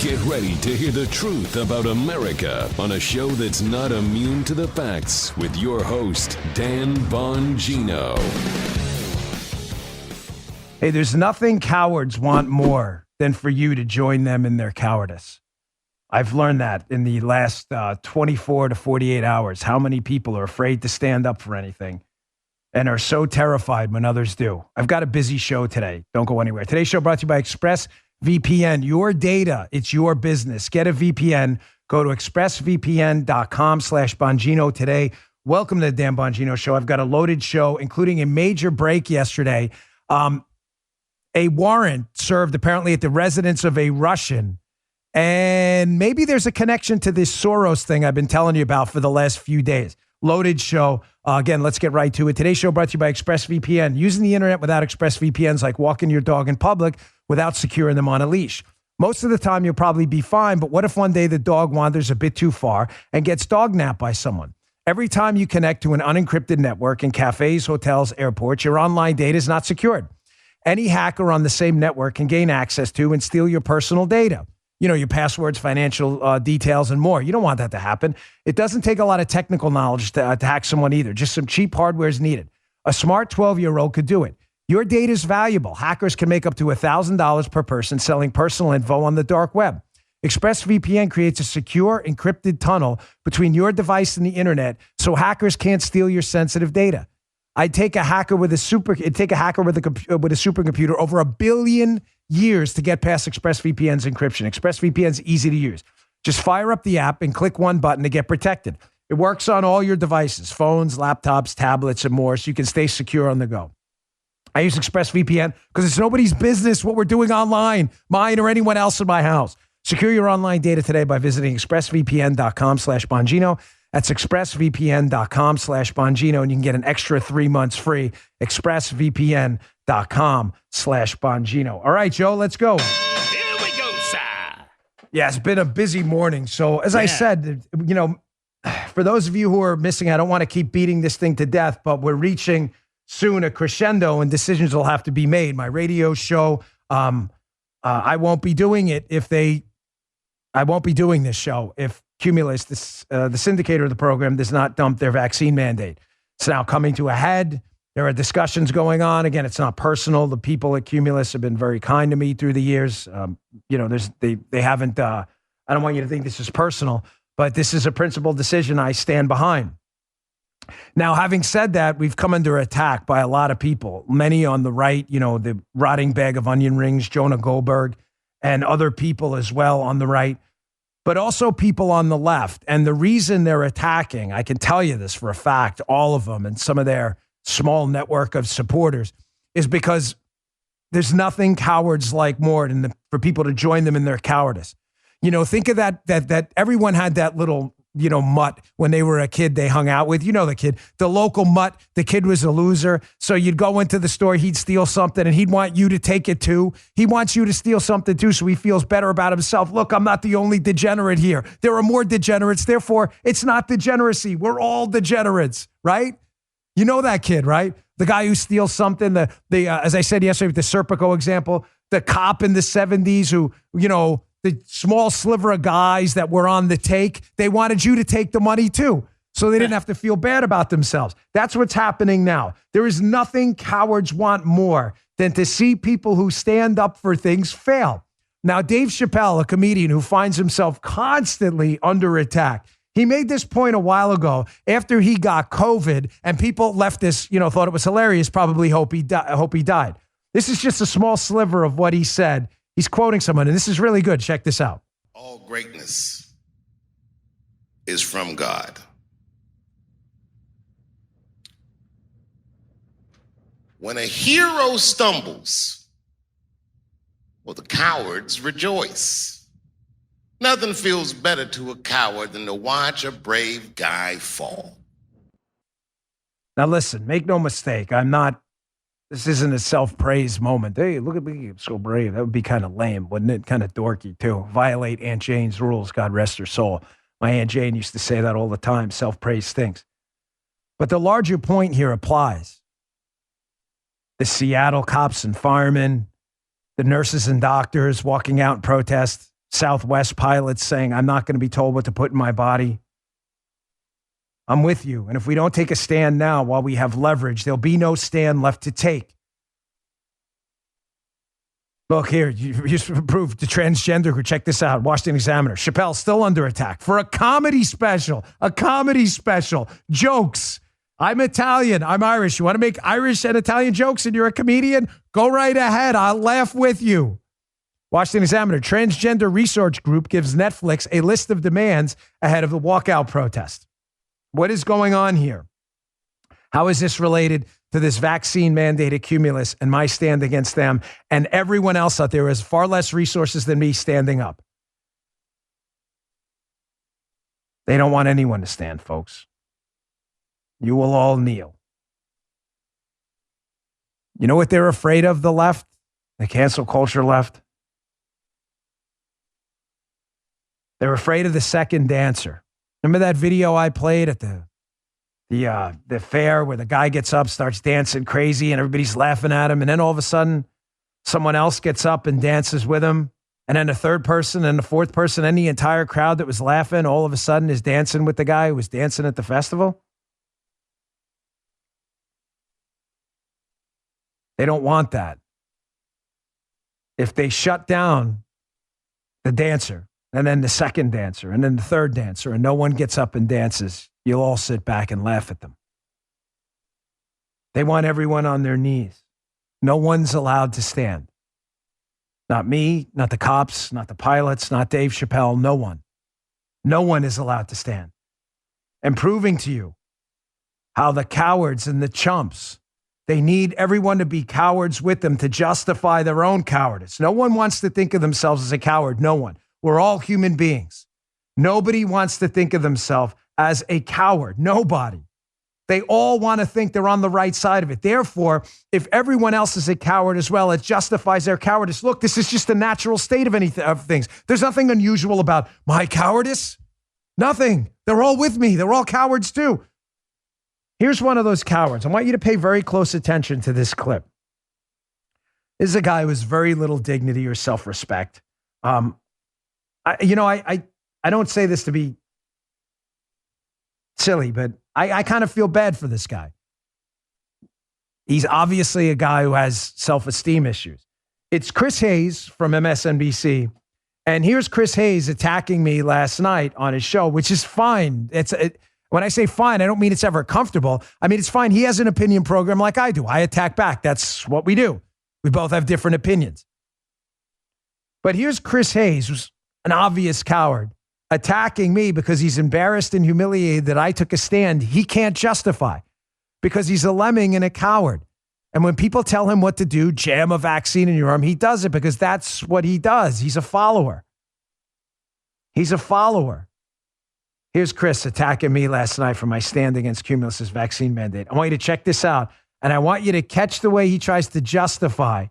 Get ready to hear the truth about America on a show that's not immune to the facts with your host, Dan Bongino. Hey, there's nothing cowards want more than for you to join them in their cowardice. I've learned that in the last 24 to 48 hours, how many people are afraid to stand up for anything and are so terrified when others do. I've got a busy show today. Don't go anywhere. Today's show brought to you by ExpressVPN. Your data, it's your business. Get a VPN. Go to expressvpn.com/Bongino today. Welcome to the Dan Bongino Show. I've got a loaded show, including a major break yesterday. A warrant served apparently at the residence of a Russian. And maybe there's a connection to this Soros thing I've been telling you about for the last few days. Loaded show. Again, let's get right to it. Today's show brought to you by ExpressVPN. Using the internet without ExpressVPN is like walking your dog in public without securing them on a leash. Most of the time, you'll probably be fine, but what if one day the dog wanders a bit too far and gets dog-napped by someone? Every time you connect to an unencrypted network in cafes, hotels, airports, your online data is not secured. Any hacker on the same network can gain access to and steal your personal data. You know, your passwords, financial details, and more. You don't want that to happen. It doesn't take a lot of technical knowledge to hack someone either. Just some cheap hardware is needed. A smart 12-year-old could do it. Your data is valuable. Hackers can make up to $1,000 per person selling personal info on the dark web. ExpressVPN creates a secure, encrypted tunnel between your device and the internet so hackers can't steal your sensitive data. It'd take a hacker with a supercomputer over 1 billion years to get past ExpressVPN's encryption. ExpressVPN's easy to use. Just fire up the app and click one button to get protected. It works on all your devices, phones, laptops, tablets, and more, so you can stay secure on the go. I use ExpressVPN because it's nobody's business what we're doing online, mine or anyone else in my house. Secure your online data today by visiting expressvpn.com/Bongino. That's expressvpn.com/Bongino, and you can get an extra 3 months free. expressvpn.com/Bongino. All right, Joe, let's go. Here we go, sir. Yeah, it's been a busy morning. So as I said, you know, for those of you who are missing, I don't want to keep beating this thing to death, but we're reaching soon a crescendo and decisions will have to be made. My radio show, I won't be doing it I won't be doing this show if Cumulus, the syndicator of the program, does not dump their vaccine mandate. It's now coming to a head. There are discussions going on. Again, it's not personal. The people at Cumulus have been very kind to me through the years. You know, they haven't, I don't want you to think this is personal, but this is a principled decision I stand behind. Now, having said that, we've come under attack by a lot of people, many on the right, you know, the rotting bag of onion rings, Jonah Goldberg, and other people as well on the right, but also people on the left. And the reason they're attacking, I can tell you this for a fact, all of them and some of their small network of supporters, is because there's nothing cowards like more than for people to join them in their cowardice. You know, think of that everyone had that little, you know, mutt when they were a kid they hung out with. You know the kid, the local mutt, the kid was a loser. So you'd go into the store, he'd steal something, and he'd want you to take it too. He wants you to steal something too, so he feels better about himself. Look, I'm not the only degenerate here. There are more degenerates. Therefore, it's not degeneracy. We're all degenerates, right? You know that kid, right? The guy who steals something, as I said yesterday with the Serpico example, the cop in the 70s who, you know, the small sliver of guys that were on the take, they wanted you to take the money too, so they didn't have to feel bad about themselves. That's what's happening now. There is nothing cowards want more than to see people who stand up for things fail. Now, Dave Chappelle, a comedian who finds himself constantly under attack, he made this point a while ago after he got COVID and people left this, you know, thought it was hilarious, probably hope he died. This is just a small sliver of what he said. He's quoting someone, and this is really good. Check this out. All greatness is from God. When a hero stumbles, well, the cowards rejoice. Nothing feels better to a coward than to watch a brave guy fall. Now, listen, make no mistake. This isn't a self-praise moment. Hey, look at me, I'm so brave. That would be kind of lame, wouldn't it? Kind of dorky, too. Violate Aunt Jane's rules, God rest her soul. My Aunt Jane used to say that all the time. Self-praise stinks. But the larger point here applies. The Seattle cops and firemen, the nurses and doctors walking out in protest, Southwest pilots saying, I'm not going to be told what to put in my body. I'm with you. And if we don't take a stand now while we have leverage, there'll be no stand left to take. Look here, you just proved the transgender group. Check this out. Washington Examiner. Chappelle still under attack for a comedy special. A comedy special. Jokes. I'm Italian. I'm Irish. You want to make Irish and Italian jokes and you're a comedian? Go right ahead. I'll laugh with you. Washington Examiner. Transgender research group gives Netflix a list of demands ahead of the walkout protest. What is going on here? How is this related to this vaccine mandated Cumulus and my stand against them and everyone else out there who has far less resources than me standing up? They don't want anyone to stand, folks. You will all kneel. You know what they're afraid of, the left? The cancel culture left? They're afraid of the second dancer. Remember that video I played at the fair where the guy gets up, starts dancing crazy, and everybody's laughing at him, and then all of a sudden, someone else gets up and dances with him, and then a third person and the fourth person, and the entire crowd that was laughing all of a sudden is dancing with the guy who was dancing at the festival? They don't want that. If they shut down the dancer, and then the second dancer, and then the third dancer, and no one gets up and dances, you'll all sit back and laugh at them. They want everyone on their knees. No one's allowed to stand. Not me, not the cops, not the pilots, not Dave Chappelle, no one. No one is allowed to stand. And proving to you how the cowards and the chumps, they need everyone to be cowards with them to justify their own cowardice. No one wants to think of themselves as a coward. No one. We're all human beings. Nobody wants to think of themselves as a coward. Nobody. They all want to think they're on the right side of it. Therefore, if everyone else is a coward as well, it justifies their cowardice. Look, this is just the natural state of things. There's nothing unusual about my cowardice. Nothing. They're all with me. They're all cowards too. Here's one of those cowards. I want you to pay very close attention to this clip. This is a guy who has very little dignity or self-respect. I don't say this to be silly, but I kind of feel bad for this guy. He's obviously a guy who has self-esteem issues. It's Chris Hayes from MSNBC. And here's Chris Hayes attacking me last night on his show, which is fine. When I say fine, I don't mean it's ever comfortable. I mean, it's fine. He has an opinion program like I do. I attack back. That's what we do. We both have different opinions. But here's Chris Hayes, who's an obvious coward, attacking me because he's embarrassed and humiliated that I took a stand he can't justify because he's a lemming and a coward. And when people tell him what to do, jam a vaccine in your arm, he does it because that's what he does. He's a follower. He's a follower. Here's Chris attacking me last night for my stand against Cumulus's vaccine mandate. I want you to check this out. And I want you to catch the way he tries to justify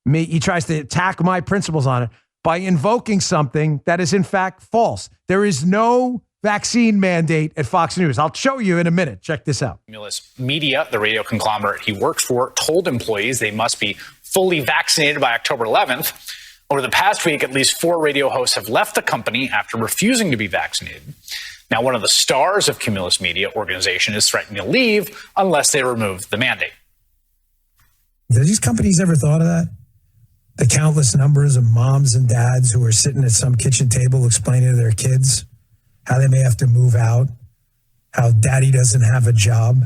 me. He tries to attack my principles on it by invoking something that is in fact false. There is no vaccine mandate at Fox News. I'll show you in a minute. Check this out. Cumulus Media, the radio conglomerate he works for, told employees they must be fully vaccinated by October 11th. Over the past week, at least 4 radio hosts have left the company after refusing to be vaccinated. Now, one of the stars of Cumulus Media organization is threatening to leave unless they remove the mandate. Have these companies ever thought of that? The countless numbers of moms and dads who are sitting at some kitchen table explaining to their kids how they may have to move out, how daddy doesn't have a job,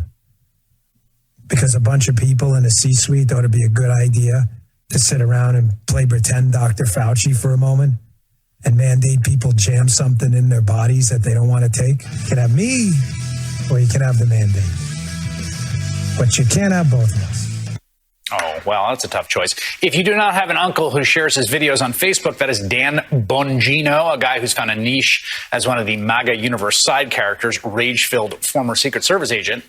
because a bunch of people in a C-suite thought it'd be a good idea to sit around and play pretend Dr. Fauci for a moment and mandate people jam something in their bodies that they don't want to take. You can have me or you can have the mandate. But you can't have both of us. Oh, well, that's a tough choice. If you do not have an uncle who shares his videos on Facebook, that is Dan Bongino, a guy who's found a niche as one of the MAGA universe side characters, rage-filled former Secret Service agent.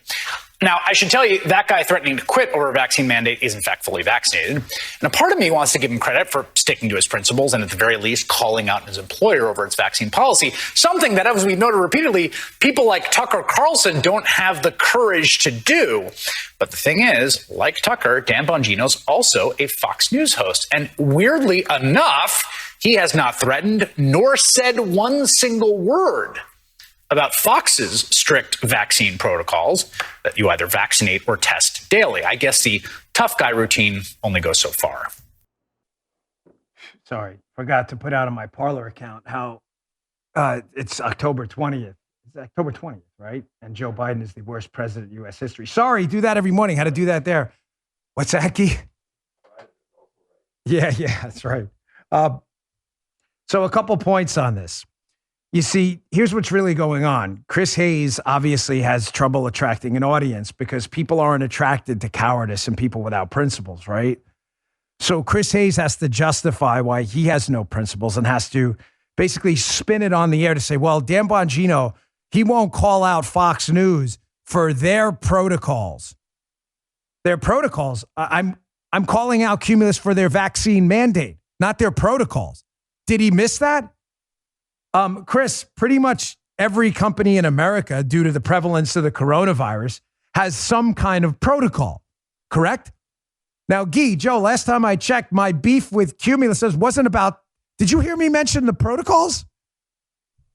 Now, I should tell you, that guy threatening to quit over a vaccine mandate is in fact fully vaccinated. And a part of me wants to give him credit for sticking to his principles and at the very least calling out his employer over its vaccine policy, something that, as we've noted repeatedly, people like Tucker Carlson don't have the courage to do. But the thing is, like Tucker, Dan Bongino's also a Fox News host. And weirdly enough, He has not threatened nor said one single word about Fox's strict vaccine protocols that you either vaccinate or test daily. I guess the tough guy routine only goes so far. Sorry, forgot to put out on my Parler account how it's October 20th. It's October 20th, right? And Joe Biden is the worst president in U.S. history. Sorry, do that every morning. How to do that there. What's that, Key? Yeah, that's right. So a couple points on this. You see, here's what's really going on. Chris Hayes obviously has trouble attracting an audience because people aren't attracted to cowardice and people without principles, right? So Chris Hayes has to justify why he has no principles and has to basically spin it on the air to say, well, Dan Bongino, he won't call out Fox News for their protocols. Their protocols. I'm calling out Cumulus for their vaccine mandate, not their protocols. Did he miss that? Chris, pretty much every company in America, due to the prevalence of the coronavirus, has some kind of protocol, correct? Now, Guy, Joe, last time I checked, my beef with Cumulus wasn't about, did you hear me mention the protocols?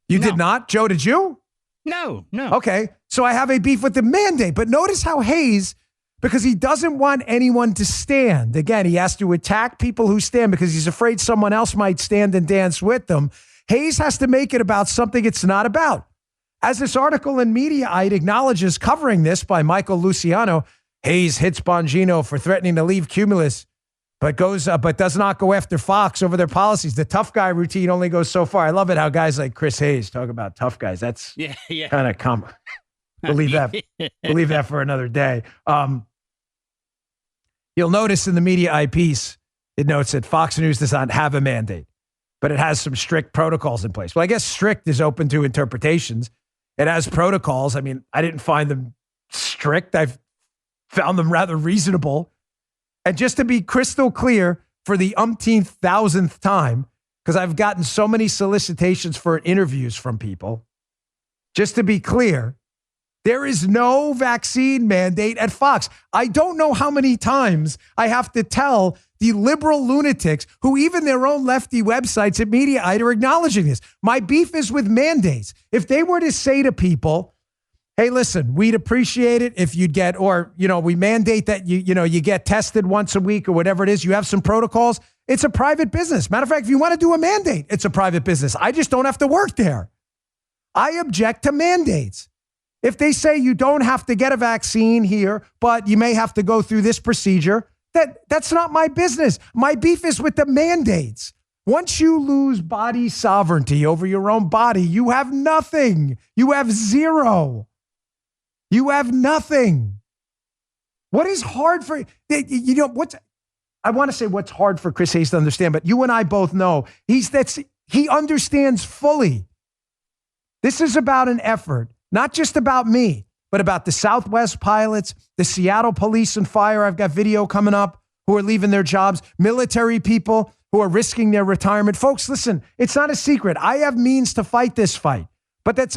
You did not? Joe, did you? No. Okay, so I have a beef with the mandate, but notice how Hayes, because he doesn't want anyone to stand. Again, he has to attack people who stand because he's afraid someone else might stand and dance with them. Hayes has to make it about something it's not about. As this article in Mediaite acknowledges, covering this by Michael Luciano, Hayes hits Bongino for threatening to leave Cumulus, but does not go after Fox over their policies. The tough guy routine only goes so far. I love it how guys like Chris Hayes talk about tough guys. That's kind of common. Believe that for another day. You'll notice in the Mediaite piece, it notes that Fox News does not have a mandate, but it has some strict protocols in place. Well, I guess strict is open to interpretations. It has protocols. I mean, I didn't find them strict. I've found them rather reasonable. And just to be crystal clear for the umpteenth thousandth time, because I've gotten so many solicitations for interviews from people, just to be clear, there is no vaccine mandate at Fox. I don't know how many times I have to tell the liberal lunatics who even their own lefty websites at Mediaite are acknowledging this. My beef is with mandates. If they were to say to people, hey, listen, we'd appreciate it if you'd get, or, we mandate that you get tested once a week or whatever it is. You have some protocols. It's a private business. Matter of fact, if you want to do a mandate, it's a private business. I just don't have to work there. I object to mandates. If they say you don't have to get a vaccine here, but you may have to go through this procedure, that's not my business. My beef is with the mandates. Once you lose body sovereignty over your own body, you have nothing. You have zero. You have nothing. What is hard for, I want to say what's hard for Chris Hayes to understand, but you and I both know he understands fully. This is about an effort, not just about me, but about the Southwest pilots, the Seattle police and fire. I've got video coming up who are leaving their jobs, military people who are risking their retirement. Folks, listen, it's not a secret. I have means to fight this fight, but that's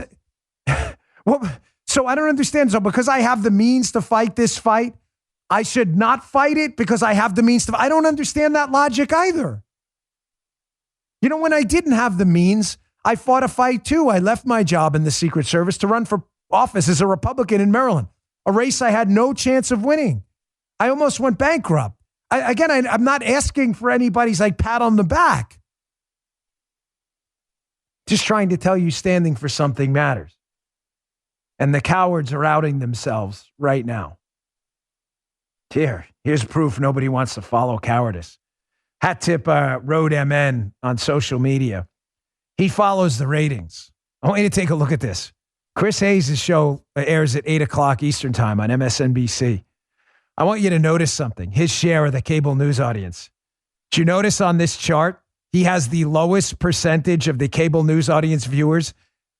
so I don't understand. So because I have the means to fight this fight, I should not fight it because I have the means to. I don't understand that logic either. When I didn't have the means, I fought a fight too. I left my job in the Secret Service to run for office as a Republican in Maryland, a race I had no chance of winning. I almost went bankrupt. I'm not asking for anybody's pat on the back. Just trying to tell you standing for something matters. And the cowards are outing themselves right now. Here's proof nobody wants to follow cowardice. Hat tip Road MN on social media. He follows the ratings. I want you to take a look at this. Chris Hayes' show airs at 8 o'clock Eastern time on MSNBC. I want you to notice something. His share of the cable news audience. Did you notice on this chart, he has the lowest percentage of the cable news audience viewers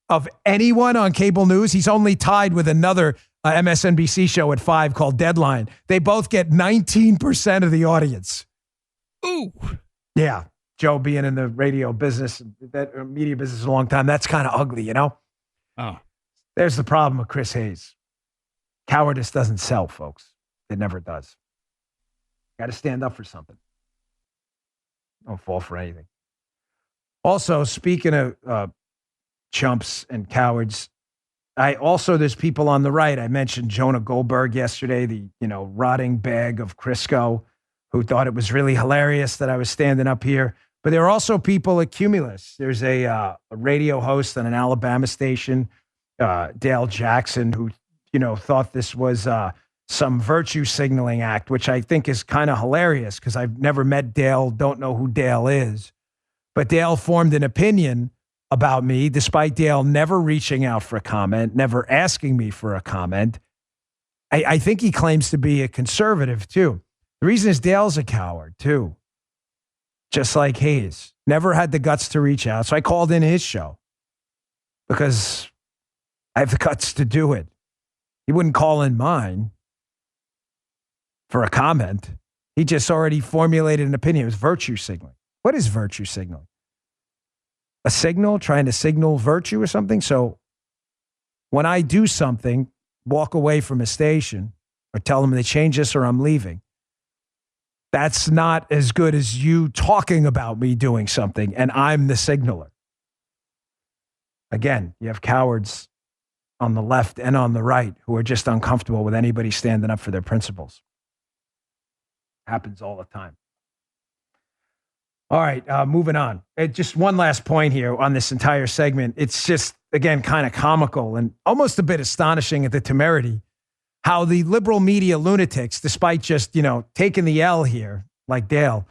of anyone on cable news? He's only tied with another MSNBC show at 5 called Deadline. They both get 19% of the audience. Ooh. Yeah. Joe being in the radio business, media business a long time, that's kind of ugly, Oh. There's the problem with Chris Hayes. Cowardice doesn't sell, folks. It never does. Got to stand up for something. Don't fall for anything. Also, speaking of chumps and cowards, there's people on the right. I mentioned Jonah Goldberg yesterday, the rotting bag of Crisco, who thought it was really hilarious that I was standing up here. But there are also people at Cumulus. There's a radio host on an Alabama station, Dale Jackson, who thought this was some virtue signaling act, which I think is kind of hilarious because I've never met Dale, don't know who Dale is. But Dale formed an opinion about me, despite Dale never reaching out for a comment, never asking me for a comment. I think he claims to be a conservative, too. The reason is Dale's a coward, too. Just like Hayes. Never had the guts to reach out. So I called in his show because I have the guts to do it. He wouldn't call in mine for a comment. He just already formulated an opinion. It was virtue signaling. What is virtue signaling? A signal, trying to signal virtue or something? So when I do something, walk away from a station or tell them they change this or I'm leaving, that's not as good as you talking about me doing something and I'm the signaler. Again, you have cowards on the left and on the right who are just uncomfortable with anybody standing up for their principles. Happens all the time. All right, moving on. Just one last point here on this entire segment. It's just, again, kind of comical and almost a bit astonishing at the temerity how the liberal media lunatics, despite just, taking the L here, like Dale,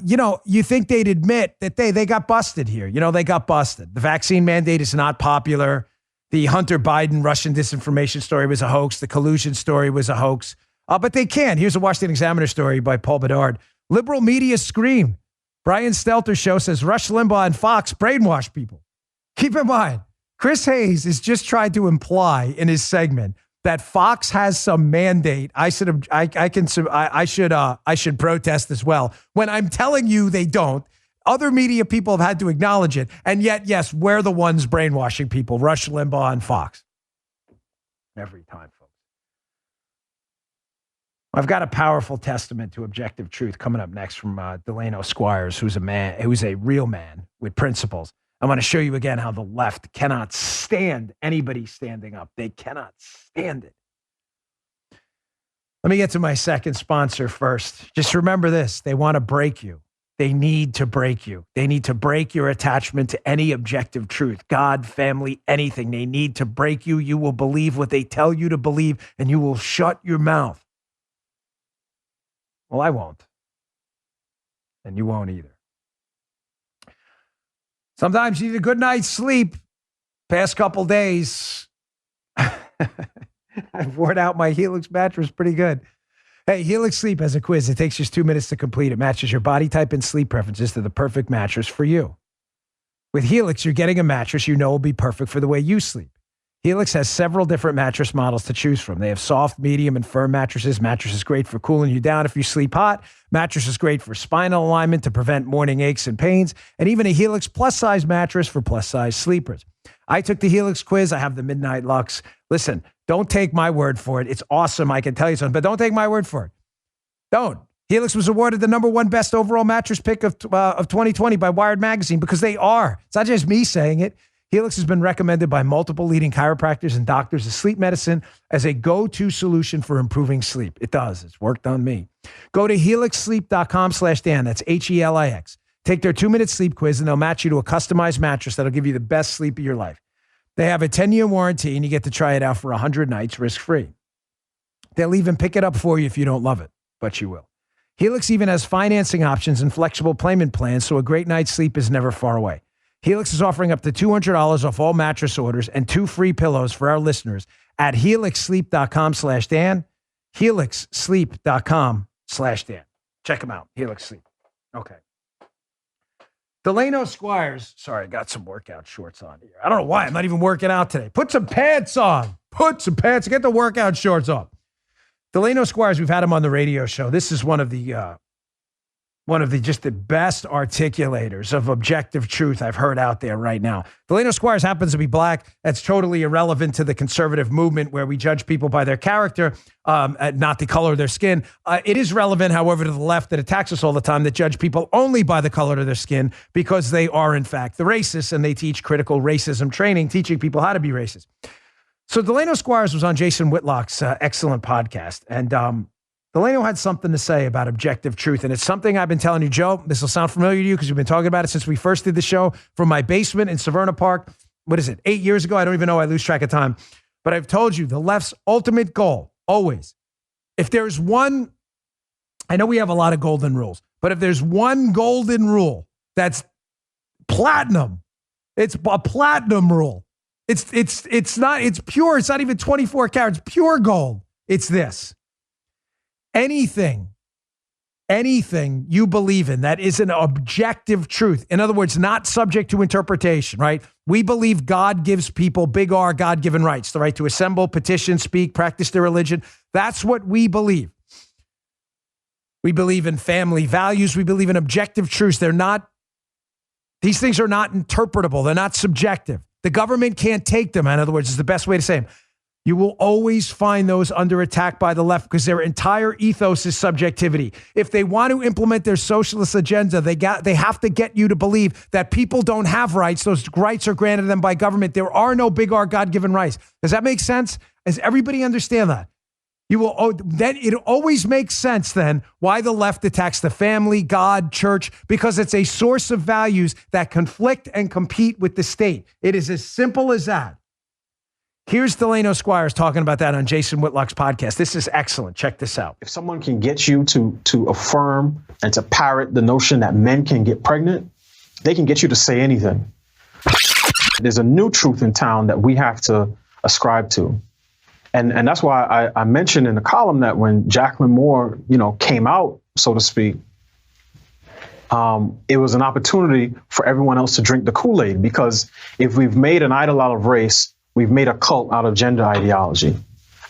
you think they'd admit that they got busted here. They got busted. The vaccine mandate is not popular. The Hunter Biden Russian disinformation story was a hoax. The collusion story was a hoax. But they can't. Here's a Washington Examiner story by Paul Bedard. Liberal media scream. Brian Stelter's show says Rush Limbaugh and Fox brainwash people. Keep in mind, Chris Hayes has just tried to imply in his segment that Fox has some mandate. I should protest as well. When I'm telling you they don't, other media people have had to acknowledge it. And yet, yes, we're the ones brainwashing people, Rush Limbaugh and Fox. Every time, folks. I've got a powerful testament to objective truth coming up next from Delano Squires, who's a real man with principles. I want to show you again how the left cannot stand anybody standing up. They cannot stand it. Let me get to my second sponsor first. Just remember this. They want to break you. They need to break you. They need to break your attachment to any objective truth, God, family, anything. They need to break you. You will believe what they tell you to believe, and you will shut your mouth. Well, I won't. And you won't either. Sometimes you need a good night's sleep. Past couple days, I've worn out my Helix mattress pretty good. Hey, Helix Sleep has a quiz. It takes just 2 minutes to complete. It matches your body type and sleep preferences to the perfect mattress for you. With Helix, you're getting a mattress you know will be perfect for the way you sleep. Helix has several different mattress models to choose from. They have soft, medium, and firm mattresses. Mattress is great for cooling you down if you sleep hot. Mattress is great for spinal alignment to prevent morning aches and pains. And even a Helix plus-size mattress for plus-size sleepers. I took the Helix quiz. I have the Midnight Lux. Listen, don't take my word for it. It's awesome. I can tell you something, but don't take my word for it. Don't. Helix was awarded the #1 best overall mattress pick of 2020 by Wired Magazine because they are. It's not just me saying it. Helix has been recommended by multiple leading chiropractors and doctors of sleep medicine as a go-to solution for improving sleep. It does. It's worked on me. Go to helixsleep.com/Dan. That's HELIX. Take their 2-minute sleep quiz and they'll match you to a customized mattress that'll give you the best sleep of your life. They have a 10-year warranty and you get to try it out for 100 nights risk-free. They'll even pick it up for you if you don't love it, but you will. Helix even has financing options and flexible payment plans, so a great night's sleep is never far away. Helix is offering up to $200 off all mattress orders and 2 free pillows for our listeners at helixsleep.com/Dan. helixsleep.com/Dan. Check them out. Helix Sleep. Okay. Delano Squires. Sorry, I got some workout shorts on here. I don't know why. I'm not even working out today. Put some pants on. Put some pants. Get the workout shorts on. Delano Squires, we've had him on the radio show. This is one of the one of the best articulators of objective truth I've heard out there right now. Delano Squires happens to be black. That's totally irrelevant to the conservative movement where we judge people by their character, not the color of their skin. It is relevant, however, to the left that attacks us all the time that judge people only by the color of their skin because they are, in fact, the racists, and they teach critical racism training, teaching people how to be racist. So Delano Squires was on Jason Whitlock's excellent podcast, and Delano had something to say about objective truth, and it's something I've been telling you, Joe. This will sound familiar to you because we've been talking about it since we first did the show from my basement in Severna Park. What is it, 8 years ago? I don't even know. I lose track of time. But I've told you the left's ultimate goal, always, if there's one, I know we have a lot of golden rules, but if there's one golden rule that's platinum, it's a platinum rule. It's pure. It's not even 24 carats, pure gold. It's this. Anything you believe in that is an objective truth, in other words, not subject to interpretation, right? We believe God gives people, big R, God-given rights, the right to assemble, petition, speak, practice their religion. That's what we believe. We believe in family values. We believe in objective truths. These things are not interpretable. They're not subjective. The government can't take them. In other words, is the best way to say them. You will always find those under attack by the left because their entire ethos is subjectivity. If they want to implement their socialist agenda, they have to get you to believe that people don't have rights. Those rights are granted them by government. There are no big R God-given rights. Does that make sense? Does everybody understand that? Then it always makes sense then why the left attacks the family, God, church, because it's a source of values that conflict and compete with the state. It is as simple as that. Here's Delano Squires talking about that on Jason Whitlock's podcast. This is excellent. Check this out. If someone can get you to affirm and to parrot the notion that men can get pregnant, they can get you to say anything. There's a new truth in town that we have to ascribe to. And that's why I mentioned in the column that when Jacqueline Moore, came out, so to speak, it was an opportunity for everyone else to drink the Kool-Aid, because if we've made an idol out of race, we've made a cult out of gender ideology.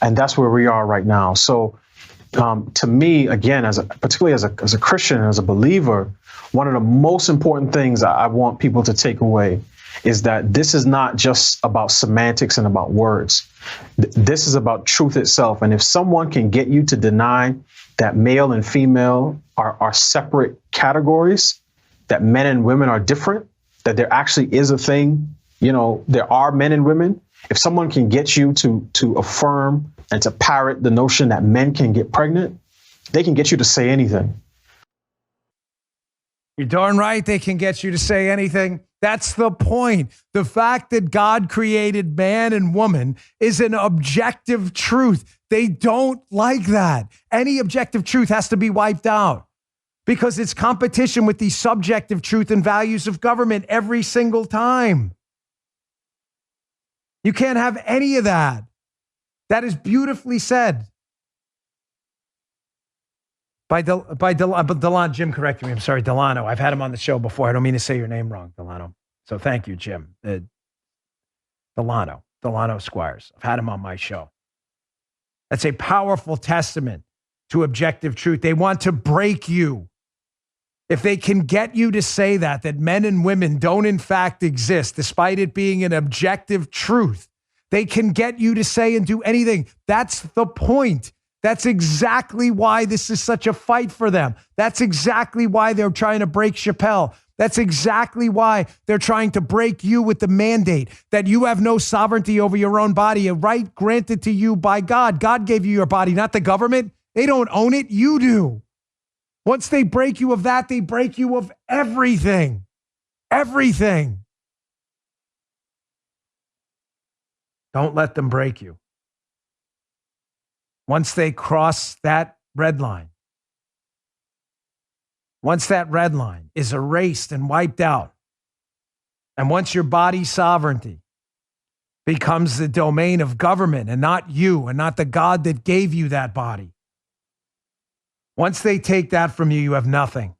And that's where we are right now. So to me, again, particularly as a Christian, as a believer, one of the most important things I want people to take away is that this is not just about semantics and about words. This is about truth itself. And if someone can get you to deny that male and female are separate categories, that men and women are different, that there actually is a thing, there are men and women. If someone can get you to affirm and to parrot the notion that men can get pregnant, they can get you to say anything. You're darn right they can get you to say anything. That's the point. The fact that God created man and woman is an objective truth. They don't like that. Any objective truth has to be wiped out because it's competition with the subjective truth and values of government every single time. You can't have any of that. That is beautifully said. By Delano, Jim corrected me. I'm sorry, Delano. I've had him on the show before. I don't mean to say your name wrong, Delano. So thank you, Jim. Delano Squires. I've had him on my show. That's a powerful testament to objective truth. They want to break you. If they can get you to say that men and women don't in fact exist, despite it being an objective truth, they can get you to say and do anything. That's the point. That's exactly why this is such a fight for them. That's exactly why they're trying to break Chappelle. That's exactly why they're trying to break you with the mandate that you have no sovereignty over your own body, a right granted to you by God. God gave you your body, not the government. They don't own it. You do. Once they break you of that, they break you of everything. Everything. Don't let them break you. Once they cross that red line, once that red line is erased and wiped out, and once your body's sovereignty becomes the domain of government and not you and not the God that gave you that body, once they take that from you, you have nothing.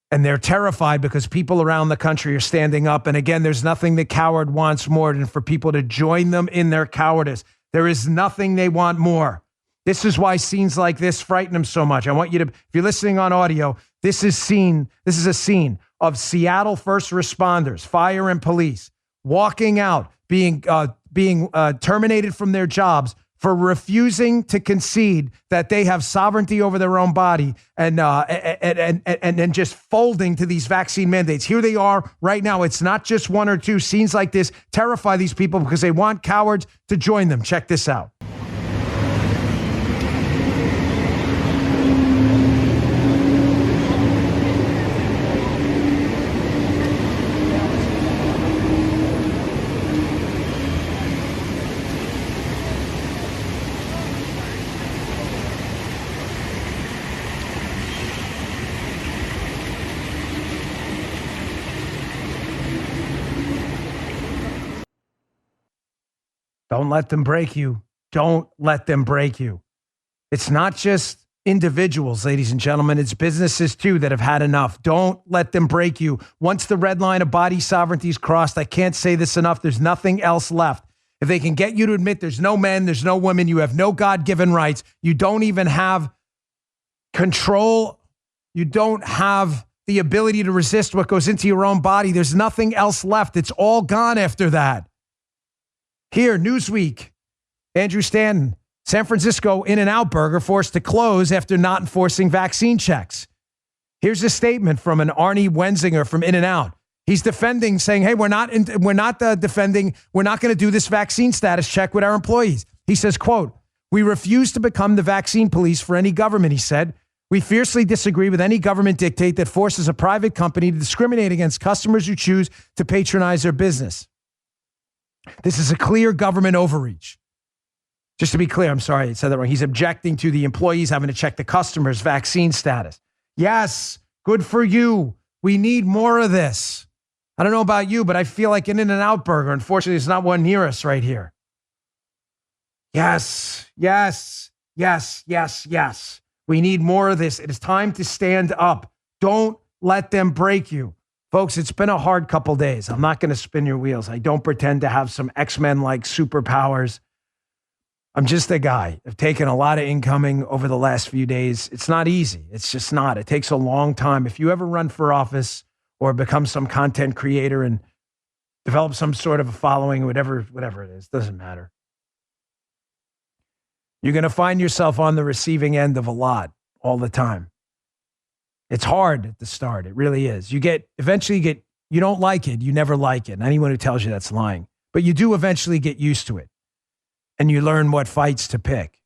And they're terrified because people around the country are standing up. And again, there's nothing the coward wants more than for people to join them in their cowardice. There is nothing they want more This is why scenes like this frighten them so much. I want you to, if you're listening on audio, this is a scene of Seattle first responders, fire and police, walking out, being terminated from their jobs for refusing to concede that they have sovereignty over their own body and just folding to these vaccine mandates. Here they are right now. It's not just one or two. Scenes like this terrify these people because they want cowards to join them. Check this out. Don't let them break you. Don't let them break you. It's not just individuals, ladies and gentlemen. It's businesses, too, that have had enough. Don't let them break you. Once the red line of body sovereignty is crossed, I can't say this enough, there's nothing else left. If they can get you to admit there's no men, there's no women, you have no God-given rights, you don't even have control, you don't have the ability to resist what goes into your own body, there's nothing else left. It's all gone after that. Here, Newsweek, Andrew Stanton, San Francisco In-N-Out Burger forced to close after not enforcing vaccine checks. Here's a statement from an Arnie Wenzinger from In-N-Out. He's defending, saying, hey, we're not going to do this vaccine status check with our employees. He says, quote, we refuse to become the vaccine police for any government, he said. We fiercely disagree with any government dictate that forces a private company to discriminate against customers who choose to patronize their business. This is a clear government overreach. Just to be clear, I'm sorry I said that wrong. He's objecting to the employees having to check the customer's vaccine status. Yes, good for you. We need more of this. I don't know about you, but I feel like an In-N-Out Burger. Unfortunately, there's not one near us right here. Yes, yes, yes, yes, yes. We need more of this. It is time to stand up. Don't let them break you. Folks, it's been a hard couple days. I'm not going to spin your wheels. I don't pretend to have some X-Men-like superpowers. I'm just a guy. I've taken a lot of incoming over the last few days. It's not easy. It's just not. It takes a long time. If you ever run for office or become some content creator and develop some sort of a following, whatever it is, doesn't matter. You're going to find yourself on the receiving end of a lot all the time. It's hard at the start. It really is. You don't like it. You never like it. And anyone who tells you that's lying. But you do eventually get used to it. And you learn what fights to pick.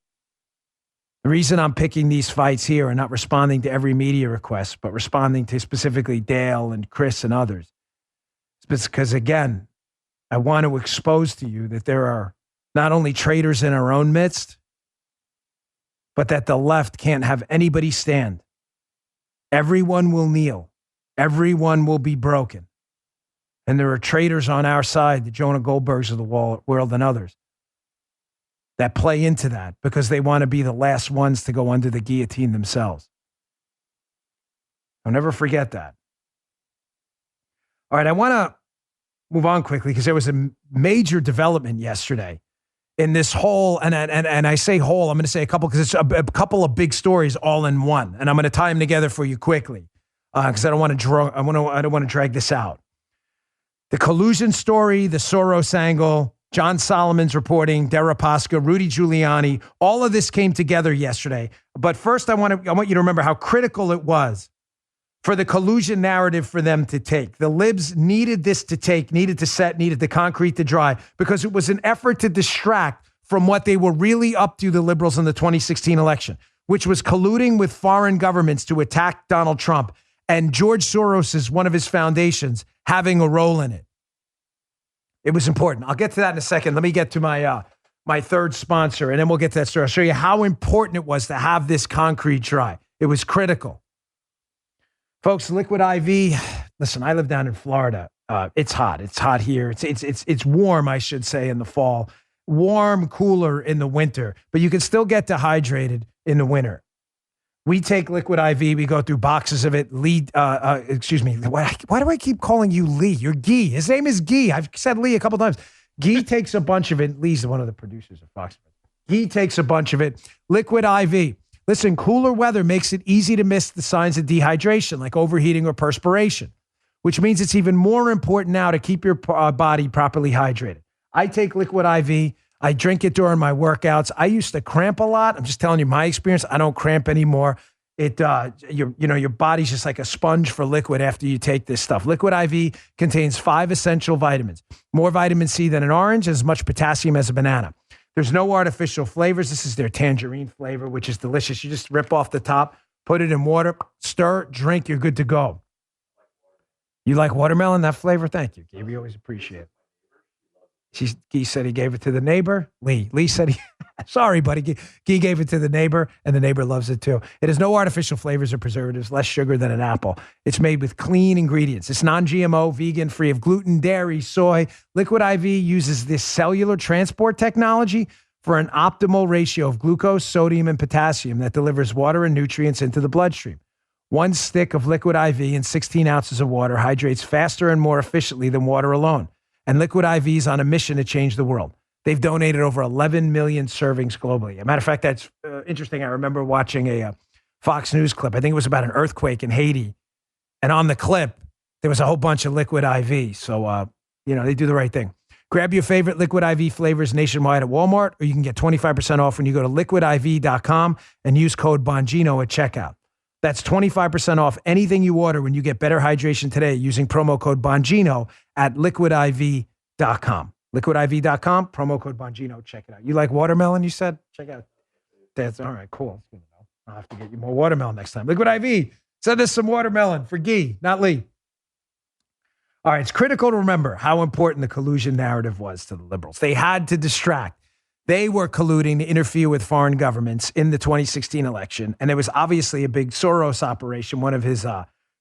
The reason I'm picking these fights here and not responding to every media request, but responding to specifically Dale and Chris and others, is because, again, I want to expose to you that there are not only traitors in our own midst, but that the left can't have anybody stand. Everyone will kneel. Everyone will be broken. And there are traitors on our side, the Jonah Goldbergs of the world and others, that play into that because they want to be the last ones to go under the guillotine themselves. I'll never forget that. All right, I want to move on quickly because there was a major development yesterday in this whole, and I say whole, I'm going to say a couple because it's a couple of big stories all in one, and I'm going to tie them together for you quickly because I don't want to drag this out. The collusion story, the Soros angle, John Solomon's reporting, Deripaska, Rudy Giuliani, all of this came together yesterday. But first, I want you to remember how critical it was for the collusion narrative for them to take. The libs needed this to take, needed to set, needed the concrete to dry, because it was an effort to distract from what they were really up to, the liberals, in the 2016 election, which was colluding with foreign governments to attack Donald Trump, and George Soros is one of his foundations having a role in it. It was important. I'll get to that in a second. Let me get to my third sponsor, and then we'll get to that story. I'll show you how important it was to have this concrete dry. It was critical. Folks, Liquid IV, listen, I live down in Florida. It's hot. It's hot here. It's warm, I should say, in the fall. Warm, cooler in the winter. But you can still get dehydrated in the winter. We take Liquid IV. We go through boxes of it. Lee, excuse me. Why do I keep calling you Lee? You're Guy. His name is Guy. I've said Lee a couple times. Guy takes a bunch of it. Lee's one of the producers of Fox. He takes a bunch of it. Liquid IV. Listen, cooler weather makes it easy to miss the signs of dehydration, like overheating or perspiration, which means it's even more important now to keep your body properly hydrated. I take Liquid IV. I drink it during my workouts. I used to cramp a lot. I'm just telling you my experience. I don't cramp anymore. Your body's just like a sponge for liquid after you take this stuff. Liquid IV contains 5 essential vitamins, more vitamin C than an orange, and as much potassium as a banana. There's no artificial flavors. This is their tangerine flavor, which is delicious. You just rip off the top, put it in water, stir, drink, you're good to go. You like watermelon, that flavor? Thank you, Gabe. We always appreciate it. Guy said he gave it to the neighbor. Lee said sorry, buddy. Guy gave it to the neighbor, and the neighbor loves it too. It has no artificial flavors or preservatives, less sugar than an apple. It's made with clean ingredients. It's non-GMO, vegan, free of gluten, dairy, soy. Liquid IV uses this cellular transport technology for an optimal ratio of glucose, sodium, and potassium that delivers water and nutrients into the bloodstream. 1 stick of Liquid IV and 16 ounces of water hydrates faster and more efficiently than water alone. And Liquid IV is on a mission to change the world. They've donated over 11 million servings globally. As a matter of fact, that's interesting. I remember watching a Fox News clip. I think it was about an earthquake in Haiti. And on the clip, there was a whole bunch of Liquid IV. So, they do the right thing. Grab your favorite Liquid IV flavors nationwide at Walmart, or you can get 25% off when you go to liquidiv.com and use code Bongino at checkout. That's 25% off anything you order when you get better hydration today using promo code Bongino at liquidiv.com. Liquidiv.com, promo code Bongino. Check it out. You like watermelon, you said? Check it out. That's all right, cool. I'll have to get you more watermelon next time. Liquid IV, send us some watermelon for Guy, not Lee. All right, it's critical to remember how important the collusion narrative was to the liberals. They had to distract. They were colluding to interfere with foreign governments in the 2016 election. And it was obviously a big Soros operation, one of his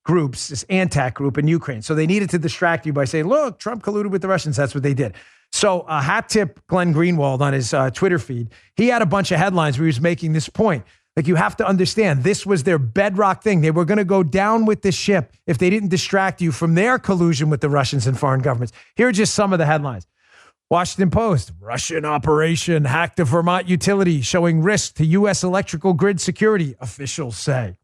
groups, this Antac group in Ukraine. So they needed to distract you by saying, look, Trump colluded with the Russians. That's what they did. So hat tip Glenn Greenwald on his Twitter feed. He had a bunch of headlines where he was making this point. Like, you have to understand, this was their bedrock thing. They were going to go down with this ship if they didn't distract you from their collusion with the Russians and foreign governments. Here are just some of the headlines. Washington Post, Russian operation hacked a Vermont utility showing risk to U.S. electrical grid security, officials say.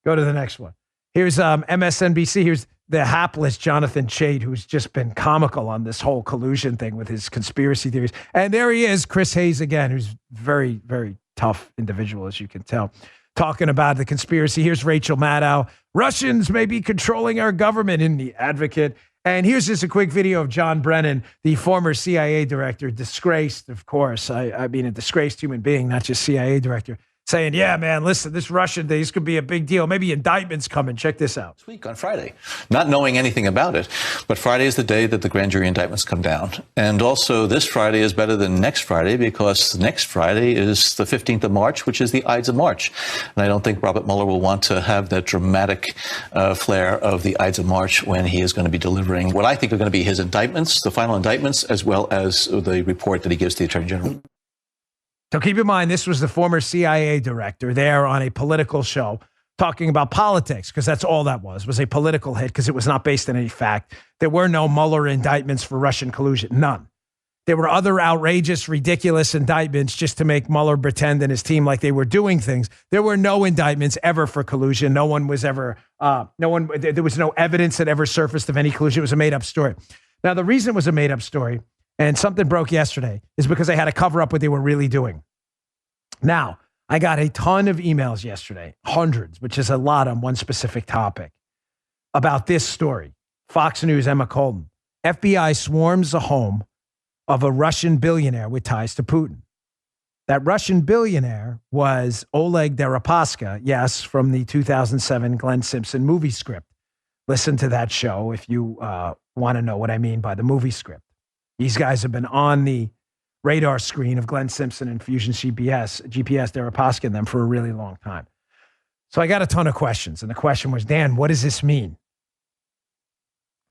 Go to the next one. Here's MSNBC. Here's the hapless Jonathan Chait, who's just been comical on this whole collusion thing with his conspiracy theories. And there he is, Chris Hayes again, who's very, very tough individual, as you can tell, talking about the conspiracy. Here's Rachel Maddow. Russians may be controlling our government in The Advocate. And here's just a quick video of John Brennan, the former CIA director, disgraced, of course. I mean, a disgraced human being, not just CIA director, saying, yeah, man, listen, this Russian thing, this could be a big deal. Maybe indictments coming. Check this out. This week on Friday, not knowing anything about it, but Friday is the day that the grand jury indictments come down. And also this Friday is better than next Friday because next Friday is the 15th of March, which is the Ides of March. And I don't think Robert Mueller will want to have that dramatic flair of the Ides of March when he is going to be delivering what I think are going to be his indictments, the final indictments, as well as the report that he gives to the Attorney General. So keep in mind, this was the former CIA director there on a political show talking about politics, because that's all that was a political hit, because it was not based on any fact. There were no Mueller indictments for Russian collusion, none. There were other outrageous, ridiculous indictments just to make Mueller pretend and his team like they were doing things. There were no indictments ever for collusion. There was no evidence that ever surfaced of any collusion. It was a made-up story. Now, the reason it was a made-up story, and something broke yesterday, is because they had to cover up what they were really doing. Now, I got a ton of emails yesterday, hundreds, which is a lot on one specific topic, about this story. Fox News, Emma Colton. FBI swarms the home of a Russian billionaire with ties to Putin. That Russian billionaire was Oleg Deripaska, yes, from the 2007 Glenn Simpson movie script. Listen to that show if you want to know what I mean by the movie script. These guys have been on the radar screen of Glenn Simpson and Fusion GPS, Deripaska and them for a really long time. So I got a ton of questions. And the question was, Dan, what does this mean?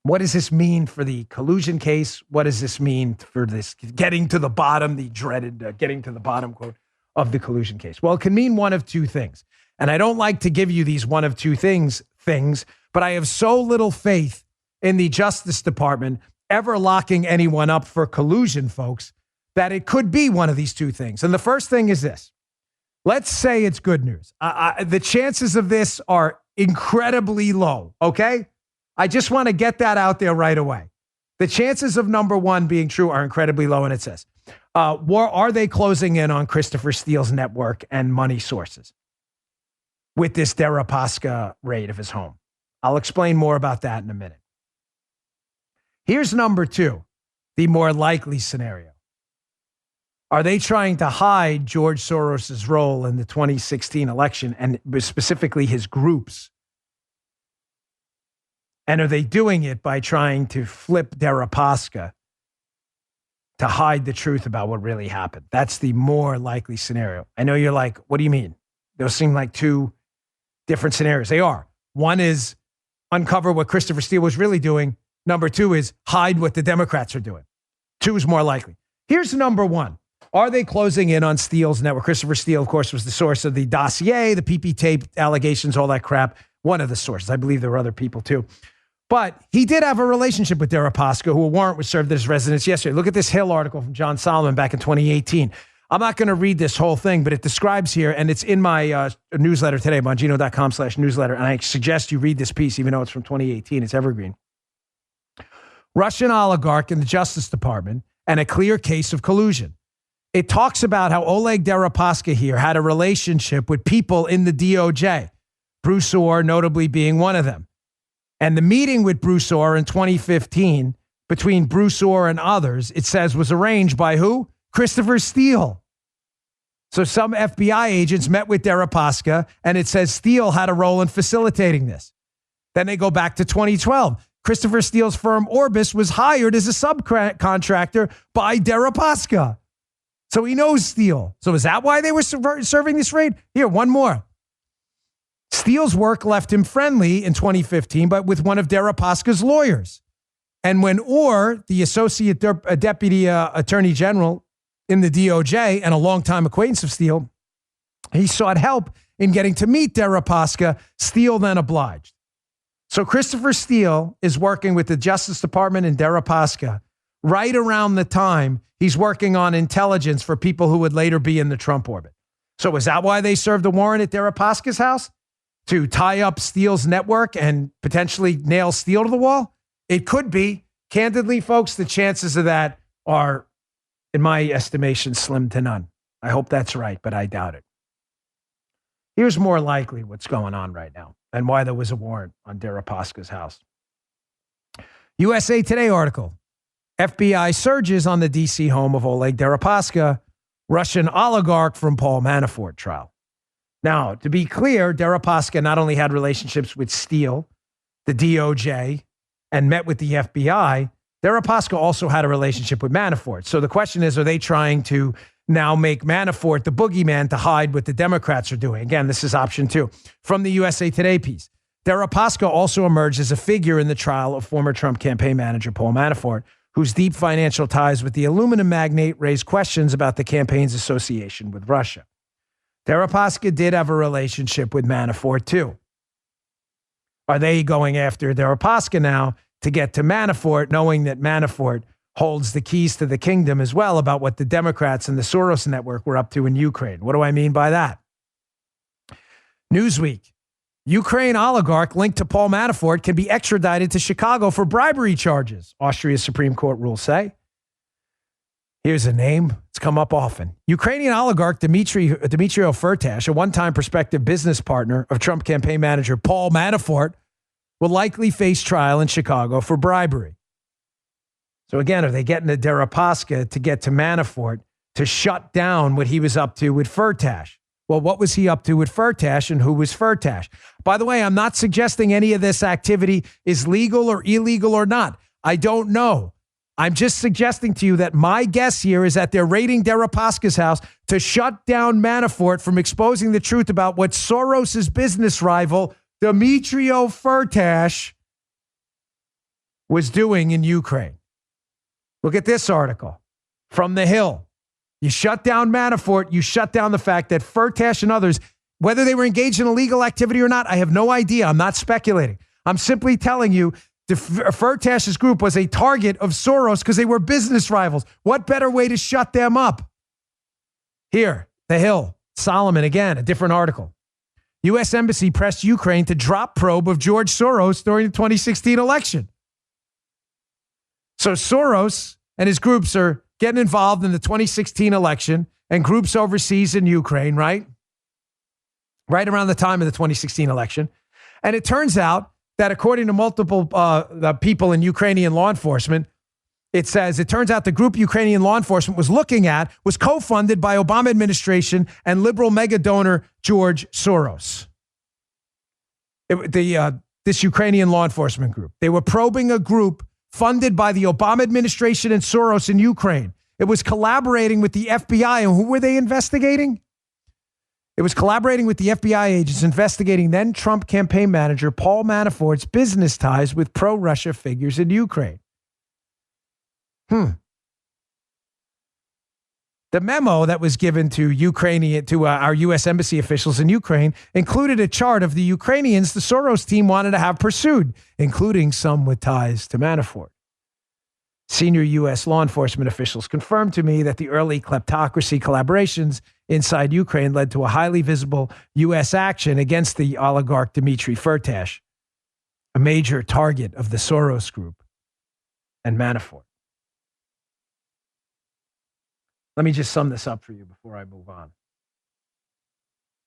What does this mean for the collusion case? What does this mean for this getting to the bottom, the dreaded getting to the bottom quote of the collusion case? Well, it can mean one of two things. And I don't like to give you these one of two things, but I have so little faith in the Justice Department ever locking anyone up for collusion, folks, that it could be one of these two things. And the first thing is this. Let's say it's good news. The chances of this are incredibly low, okay? I just want to get that out there right away. The chances of number one being true are incredibly low, and it says, are they closing in on Christopher Steele's network and money sources with this Deripaska raid of his home? I'll explain more about that in a minute. Here's number two, the more likely scenario. Are they trying to hide George Soros's role in the 2016 election and specifically his groups? And are they doing it by trying to flip Deripaska to hide the truth about what really happened? That's the more likely scenario. I know you're like, what do you mean? Those seem like two different scenarios. They are. One is uncover what Christopher Steele was really doing. Number two is hide what the Democrats are doing. Two is more likely. Here's number one. Are they closing in on Steele's network? Christopher Steele, of course, was the source of the dossier, the PP tape allegations, all that crap. One of the sources. I believe there were other people too. But he did have a relationship with Deripaska, who a warrant was served at his residence yesterday. Look at this Hill article from John Solomon back in 2018. I'm not going to read this whole thing, but it describes here, and it's in my newsletter today, bongino.com/newsletter, and I suggest you read this piece, even though it's from 2018. It's evergreen. Russian oligarch in the Justice Department and a clear case of collusion. It talks about how Oleg Deripaska here had a relationship with people in the DOJ, Bruce Orr notably being one of them. And the meeting with Bruce Orr in 2015 between Bruce Orr and others, it says, was arranged by who? Christopher Steele. So some FBI agents met with Deripaska, and it says Steele had a role in facilitating this. Then they go back to 2012. Christopher Steele's firm Orbis was hired as a subcontractor by Deripaska. So he knows Steele. So is that why they were serving this raid? Here, one more. Steele's work left him friendly in 2015, but with one of Deripaska's lawyers. And when Orr, the associate deputy attorney general in the DOJ and a longtime acquaintance of Steele, he sought help in getting to meet Deripaska, Steele then obliged. So Christopher Steele is working with the Justice Department and Deripaska right around the time he's working on intelligence for people who would later be in the Trump orbit. So is that why they served a warrant at Deripaska's house? To tie up Steele's network and potentially nail Steele to the wall? It could be. Candidly, folks, the chances of that are, in my estimation, slim to none. I hope that's right, but I doubt it. Here's more likely what's going on right now and why there was a warrant on Deripaska's house. USA Today article. FBI surges on the D.C. home of Oleg Deripaska, Russian oligarch from Paul Manafort trial. Now, to be clear, Deripaska not only had relationships with Steele, the DOJ, and met with the FBI, Deripaska also had a relationship with Manafort. So the question is, are they trying to now make Manafort the boogeyman to hide what the Democrats are doing? Again, this is option two. From the USA Today piece, Deripaska also emerged as a figure in the trial of former Trump campaign manager Paul Manafort, whose deep financial ties with the aluminum magnate raised questions about the campaign's association with Russia. Deripaska did have a relationship with Manafort too. Are they going after Deripaska now to get to Manafort, knowing that Manafort holds the keys to the kingdom as well about what the Democrats and the Soros network were up to in Ukraine? What do I mean by that? Newsweek. Ukraine oligarch linked to Paul Manafort can be extradited to Chicago for bribery charges, Austria's Supreme Court rules say. Here's a name. It's come up often. Ukrainian oligarch Dmitry Firtash, a one-time prospective business partner of Trump campaign manager Paul Manafort, will likely face trial in Chicago for bribery. So again, are they getting to Deripaska to get to Manafort to shut down what he was up to with Firtash? Well, what was he up to with Firtash and who was Firtash? By the way, I'm not suggesting any of this activity is legal or illegal or not. I don't know. I'm just suggesting to you that my guess here is that they're raiding Deripaska's house to shut down Manafort from exposing the truth about what Soros's business rival, Dmitry Firtash, was doing in Ukraine. Look at this article from The Hill. You shut down Manafort, you shut down the fact that Firtash and others, whether they were engaged in illegal activity or not, I have no idea. I'm not speculating. I'm simply telling you Firtash's group was a target of Soros because they were business rivals. What better way to shut them up? Here, The Hill, Solomon, again, a different article. U.S. Embassy pressed Ukraine to drop probe of George Soros during the 2016 election. So Soros and his groups are getting involved in the 2016 election and groups overseas in Ukraine, right? Right around the time of the 2016 election. And it turns out that according to multiple people in Ukrainian law enforcement, it turns out the group Ukrainian law enforcement was looking at was co-funded by Obama administration and liberal mega donor George Soros. This Ukrainian law enforcement group, they were probing a group funded by the Obama administration and Soros in Ukraine. It was collaborating with the FBI. And who were they investigating? It was collaborating with the FBI agents investigating then Trump campaign manager Paul Manafort's business ties with pro-Russia figures in Ukraine. The memo that was given to our U.S. embassy officials in Ukraine included a chart of the Ukrainians the Soros team wanted to have pursued, including some with ties to Manafort. Senior U.S. law enforcement officials confirmed to me that the early kleptocracy collaborations inside Ukraine led to a highly visible U.S. action against the oligarch Dmitry Firtash, a major target of the Soros group and Manafort. Let me just sum this up for you before I move on.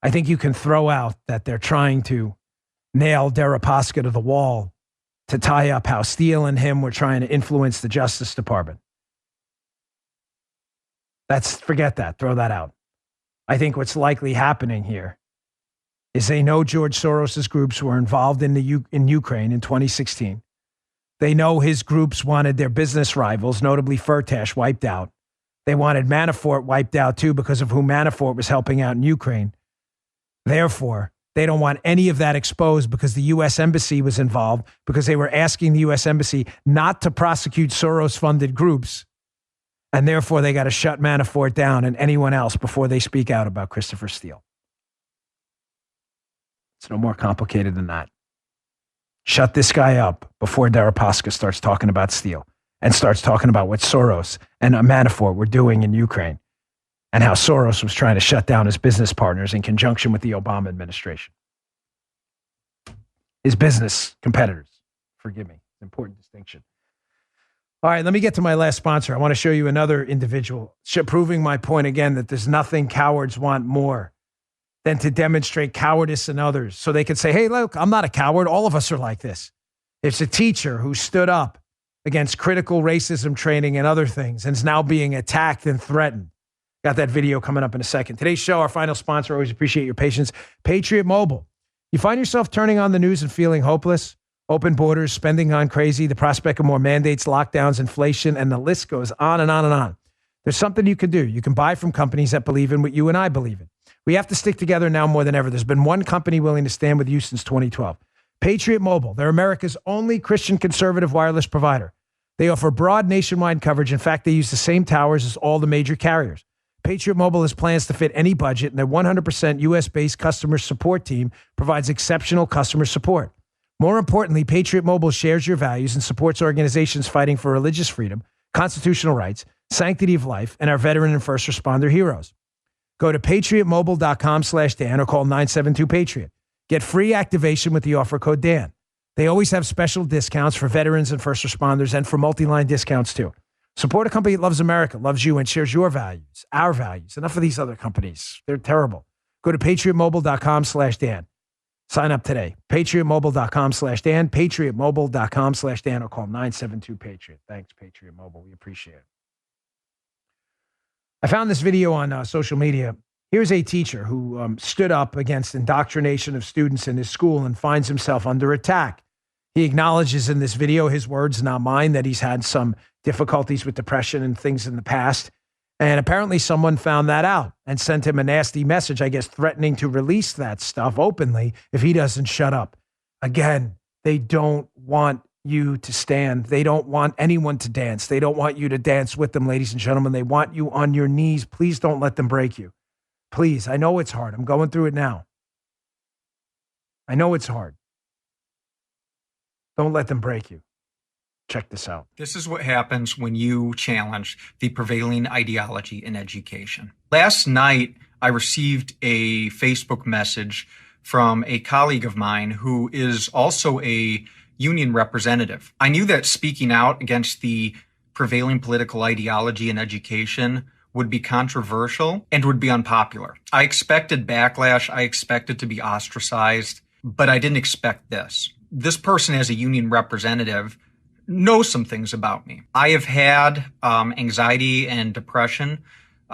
I think you can throw out that they're trying to nail Deripaska to the wall to tie up how Steele and him were trying to influence the Justice Department. Forget that. Throw that out. I think what's likely happening here is they know George Soros's groups were involved in Ukraine in 2016. They know his groups wanted their business rivals, notably Firtash, wiped out. They wanted Manafort wiped out too because of who Manafort was helping out in Ukraine. Therefore, they don't want any of that exposed because the U.S. Embassy was involved, because they were asking the U.S. Embassy not to prosecute Soros-funded groups. And therefore, they got to shut Manafort down and anyone else before they speak out about Christopher Steele. It's no more complicated than that. Shut this guy up before Deripaska starts talking about Steele and starts talking about what Soros and Manafort were doing in Ukraine and how Soros was trying to shut down his business partners in conjunction with the Obama administration. His business competitors. Forgive me. Important distinction. All right, let me get to my last sponsor. I want to show you another individual proving my point again that there's nothing cowards want more than to demonstrate cowardice in others so they can say, hey, look, I'm not a coward. All of us are like this. It's a teacher who stood up against critical racism training and other things and is now being attacked and threatened. Got that video coming up in a second. Today's show, our final sponsor, always appreciate your patience, Patriot Mobile. You find yourself turning on the news and feeling hopeless? Open borders, spending gone crazy, the prospect of more mandates, lockdowns, inflation, and the list goes on and on and on. There's something you can do. You can buy from companies that believe in what you and I believe in. We have to stick together now more than ever. There's been one company willing to stand with you since 2012. Patriot Mobile. They're America's only Christian conservative wireless provider. They offer broad nationwide coverage. In fact, they use the same towers as all the major carriers. Patriot Mobile has plans to fit any budget, and their 100% U.S.-based customer support team provides exceptional customer support. More importantly, Patriot Mobile shares your values and supports organizations fighting for religious freedom, constitutional rights, sanctity of life, and our veteran and first responder heroes. Go to patriotmobile.com/Dan or call 972-PATRIOT. Get free activation with the offer code Dan. They always have special discounts for veterans and first responders and for multi-line discounts too. Support a company that loves America, loves you, and shares your values, our values. Enough of these other companies. They're terrible. Go to patriotmobile.com/Dan. Sign up today. patriotmobile.com/Dan, patriotmobile.com/Dan, or call 972-PATRIOT. Thanks, Patriot Mobile. We appreciate it. I found this video on social media. Here's a teacher who stood up against indoctrination of students in his school and finds himself under attack. He acknowledges in this video, his words, not mine, that he's had some difficulties with depression and things in the past. And apparently someone found that out and sent him a nasty message, I guess, threatening to release that stuff openly if he doesn't shut up. Again, they don't want you to stand. They don't want anyone to dance. They don't want you to dance with them, ladies and gentlemen. They want you on your knees. Please don't let them break you. Please. I know it's hard. I'm going through it now. I know it's hard. Don't let them break you. Check this out. This is what happens when you challenge the prevailing ideology in education. Last night, I received a Facebook message from a colleague of mine who is also a union representative. I knew that speaking out against the prevailing political ideology in education would be controversial and would be unpopular. I expected backlash. I expected to be ostracized, but I didn't expect this. This person, as a union representative, knows some things about me. I have had anxiety and depression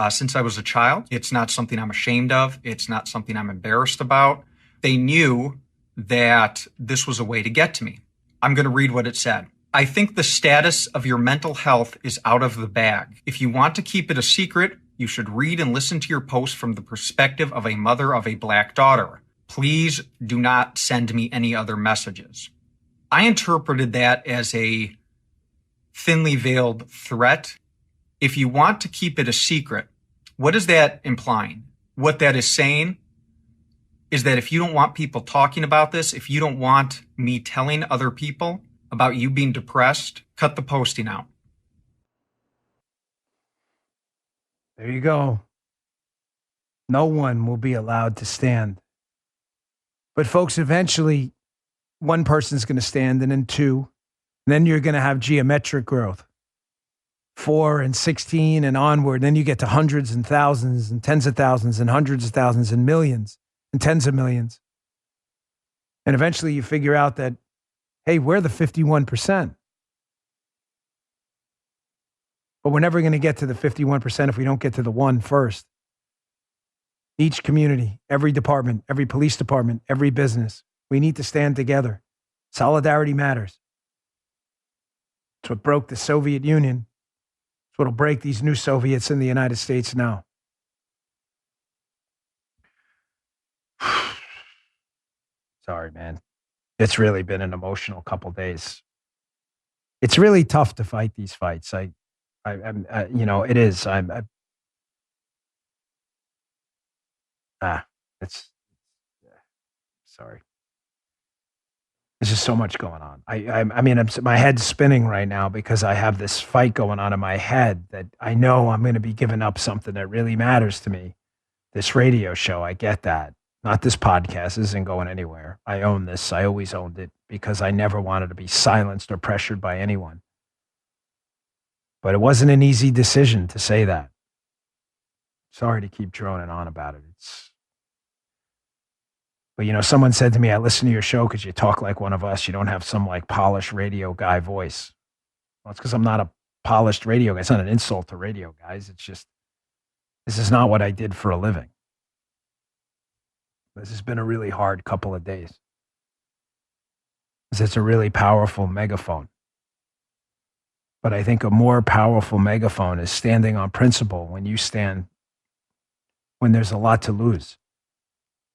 since I was a child. It's not something I'm ashamed of. It's not something I'm embarrassed about. They knew that this was a way to get to me. I'm going to read what it said. I think the status of your mental health is out of the bag. If you want to keep it a secret, you should read and listen to your post from the perspective of a mother of a black daughter. Please do not send me any other messages. I interpreted that as a thinly veiled threat. If you want to keep it a secret, what is that implying? What that is saying is that if you don't want people talking about this, if you don't want me telling other people about you being depressed, cut the posting out. There you go. No one will be allowed to stand. But folks, eventually, one person's going to stand, and then two. And then you're going to have geometric growth. 4 and 16 and onward. Then you get to hundreds and thousands and tens of thousands and hundreds of thousands and millions and tens of millions. And eventually you figure out that, hey, we're the 51%. But we're never going to get to the 51% if we don't get to the 1 first. Each community, every department, every police department, every business, we need to stand together. Solidarity matters. It's what broke the Soviet Union. It's what will break these new Soviets in the United States now. Sorry, man. It's really been an emotional couple days. It's really tough to fight these fights. It is. Sorry. There's just so much going on. My head's spinning right now because I have this fight going on in my head that I know I'm going to be giving up something that really matters to me. This radio show, I get that. Not this podcast. This isn't going anywhere. I own this. I always owned it because I never wanted to be silenced or pressured by anyone. But it wasn't an easy decision to say that. Sorry to keep droning on about it. But someone said to me, I listen to your show because you talk like one of us. You don't have some like polished radio guy voice. Well, it's because I'm not a polished radio guy. It's not an insult to radio guys. It's just, this is not what I did for a living. This has been a really hard couple of days. It's a really powerful megaphone. But I think a more powerful megaphone is standing on principle when there's a lot to lose.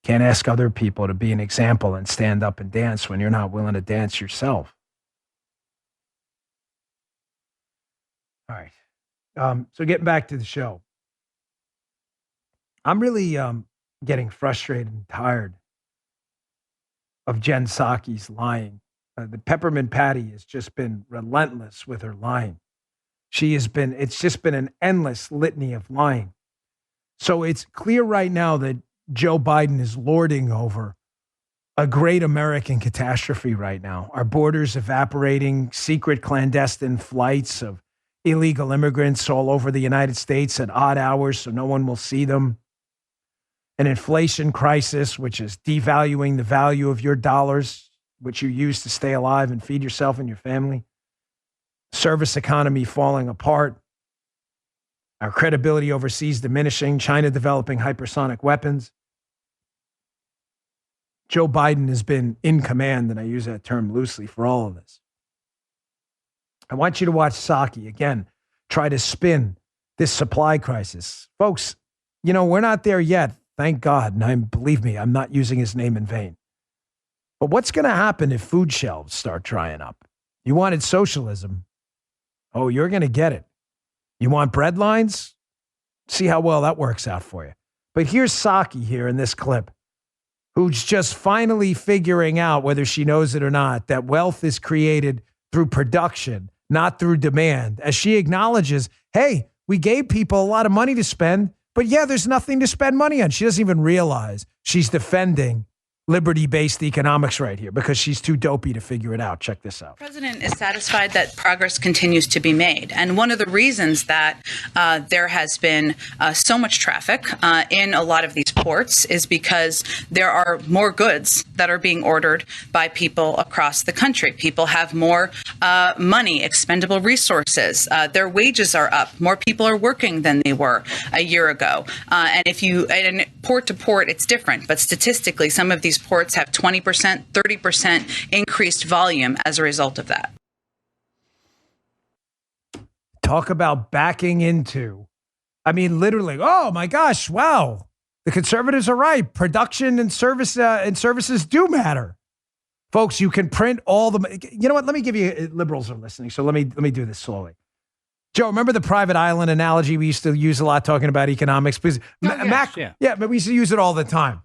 Can't ask other people to be an example and stand up and dance when you're not willing to dance yourself. All right. So getting back to the show. I'm really getting frustrated and tired of Jen Psaki's lying. The Peppermint Patty has just been relentless with her lying. It's just been an endless litany of lying. So it's clear right now that Joe Biden is lording over a great American catastrophe right now. Our borders evaporating, secret clandestine flights of illegal immigrants all over the United States at odd hours so no one will see them. An inflation crisis, which is devaluing the value of your dollars, which you use to stay alive and feed yourself and your family. Service economy falling apart. Our credibility overseas diminishing. China developing hypersonic weapons. Joe Biden has been in command, and I use that term loosely, for all of this. I want you to watch Psaki, again, try to spin this supply crisis. Folks, we're not there yet, thank God. And believe me, I'm not using his name in vain. But what's going to happen if food shelves start drying up? You wanted socialism. Oh, you're going to get it. You want bread lines? See how well that works out for you. But here's Psaki here in this clip, who's just finally figuring out, whether she knows it or not, that wealth is created through production, not through demand. As she acknowledges, hey, we gave people a lot of money to spend, but yeah, there's nothing to spend money on. She doesn't even realize she's defending liberty-based economics right here because she's too dopey to figure it out. Check this out. The president is satisfied that progress continues to be made. And one of the reasons that there has been so much traffic in a lot of these ports is because there are more goods that are being ordered by people across the country. People have more money, expendable resources. Their wages are up. More people are working than they were a year ago. And port to port, it's different. But statistically, some of these ports have 20%, 30% increased volume as a result of that. Talk about backing into, I mean, literally, oh my gosh, wow. The conservatives are right. Production and services do matter. Folks, you can print all the, you know what? Let me give you, liberals are listening. So let me do this slowly. Joe, remember the private island analogy we used to use a lot talking about economics? Because yeah, but we used to use it all the time.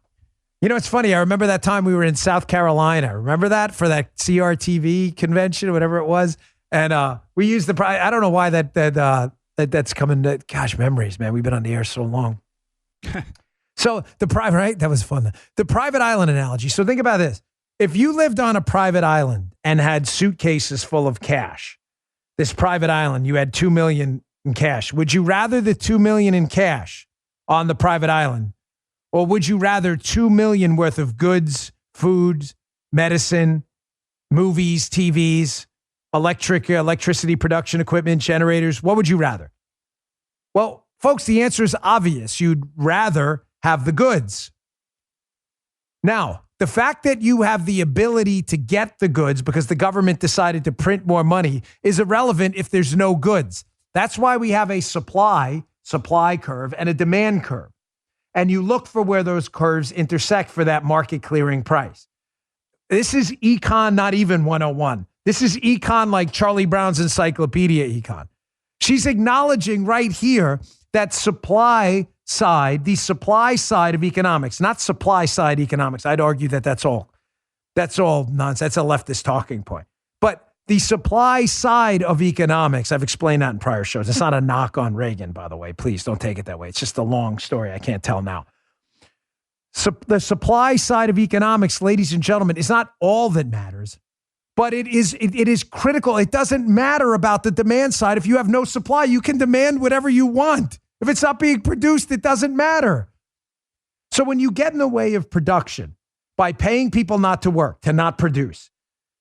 You know, it's funny. I remember that time we were in South Carolina. Remember that for that CRTV convention, whatever it was? And we used I don't know why that's coming to, gosh, memories, man. We've been on the air so long. So the private, right? That was fun. The private island analogy. So think about this. If you lived on a private island and had suitcases full of cash, this private island, you had $2 million in cash. Would you rather the $2 million in cash on the private island? Or would you rather $2 million worth of goods, foods, medicine, movies, TVs, electricity production equipment, generators? What would you rather? Well, folks, the answer is obvious. You'd rather have the goods. Now, the fact that you have the ability to get the goods because the government decided to print more money is irrelevant if there's no goods. That's why we have a supply curve and a demand curve. And you look for where those curves intersect for that market clearing price. This is econ, not even 101. This is econ like Charlie Brown's Encyclopedia Econ. She's acknowledging right here that the supply side of economics, not supply side economics. I'd argue that that's all nonsense. That's a leftist talking point. But the supply side of economics, I've explained that in prior shows. It's not a knock on Reagan, by the way. Please don't take it that way. It's just a long story. I can't tell now. So the supply side of economics, ladies and gentlemen, is not all that matters, but it is critical. It doesn't matter about the demand side. If you have no supply, you can demand whatever you want. If it's not being produced, it doesn't matter. So when you get in the way of production by paying people not to work, to not produce,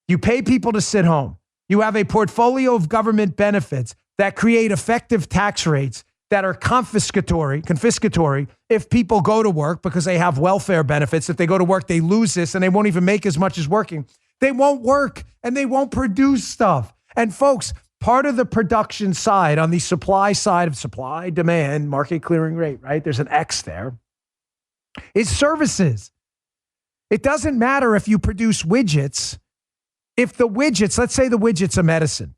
you pay people to sit home. You have a portfolio of government benefits that create effective tax rates that are confiscatory if people go to work because they have welfare benefits. If they go to work, they lose this and they won't even make as much as working. They won't work and they won't produce stuff. And folks, part of the production side on the supply side of supply, demand, market clearing rate, right? There's an X there, is services. It doesn't matter if you produce widgets. If the widgets, let's say the widget's a medicine.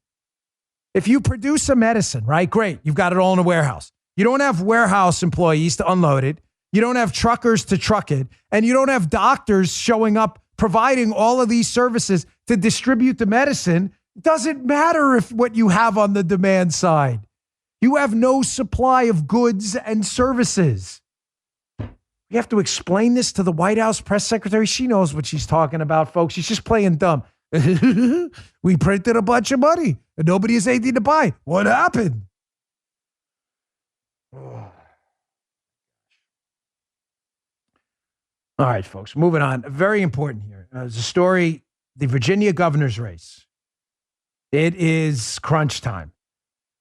If you produce a medicine, right? Great. You've got it all in a warehouse. You don't have warehouse employees to unload it. You don't have truckers to truck it. And you don't have doctors showing up, providing all of these services to distribute the medicine. It doesn't matter if what you have on the demand side. You have no supply of goods and services. We have to explain this to the White House press secretary. She knows what she's talking about, folks. She's just playing dumb. We printed a bunch of money and nobody has anything to buy. What happened? Oh. All right, folks, moving on. Very important here. There's a story, the Virginia governor's race. It is crunch time.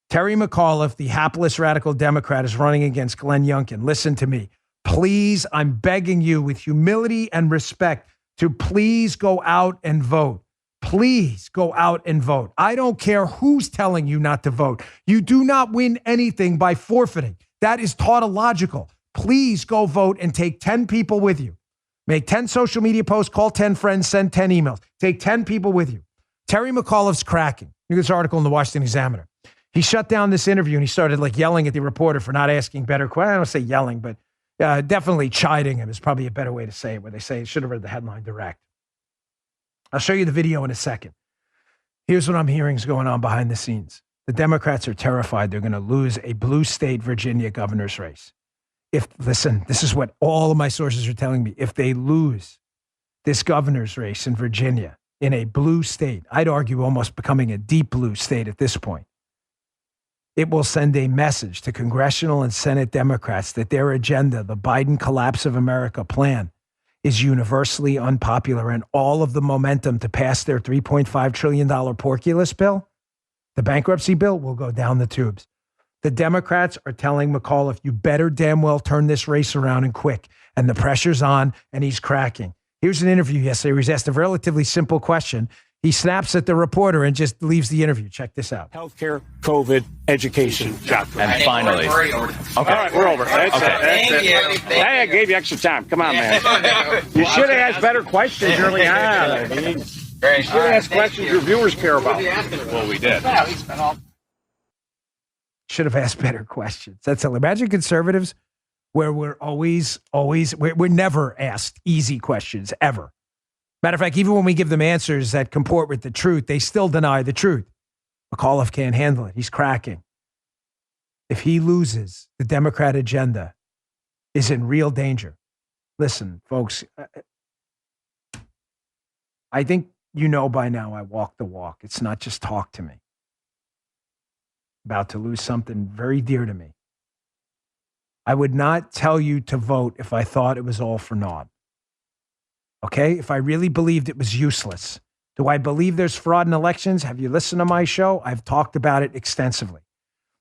Terry McAuliffe, the hapless radical Democrat, is running against Glenn Youngkin. Listen to me. Please, I'm begging you with humility and respect to please go out and vote. Please go out and vote. I don't care who's telling you not to vote. You do not win anything by forfeiting. That is tautological. Please go vote and take 10 people with you. Make 10 social media posts, call 10 friends, send 10 emails. Take 10 people with you. Terry McAuliffe's cracking. Look at this article in the Washington Examiner. He shut down this interview and he started yelling at the reporter for not asking better questions. I don't say yelling, but definitely chiding him is probably a better way to say it, where they say should have read the headline direct. I'll show you the video in a second. Here's what I'm hearing is going on behind the scenes. The Democrats are terrified they're going to lose a blue state Virginia governor's race. Listen, this is what all of my sources are telling me. If they lose this governor's race in Virginia in a blue state, I'd argue almost becoming a deep blue state at this point, it will send a message to congressional and Senate Democrats that their agenda, the Biden collapse of America plan, is universally unpopular, and all of the momentum to pass their $3.5 trillion porculus bill, the bankruptcy bill, will go down the tubes. The Democrats are telling McAuliffe, you better damn well turn this race around and quick. And the pressure's on, and he's cracking. Here's an interview yesterday where he's asked a relatively simple question. He snaps at the reporter and just leaves the interview. Check this out. Healthcare, COVID, education, chapter. And finally. Okay. All right, we're over. That's okay. Thank you. Hey, I gave you extra time. Come on, man. You should have asked better questions early on. I mean, you should have asked questions your viewers care about. Well, we did. Should have asked better questions. That's all. Imagine conservatives where we're we're never asked easy questions, ever. Matter of fact, even when we give them answers that comport with the truth, they still deny the truth. McAuliffe can't handle it. He's cracking. If he loses, the Democrat agenda is in real danger. Listen, folks, I think you know by now I walk the walk. It's not just talk to me. About to lose something very dear to me. I would not tell you to vote if I thought it was all for naught. Okay? If I really believed it was useless. Do I believe there's fraud in elections? Have you listened to my show? I've talked about it extensively.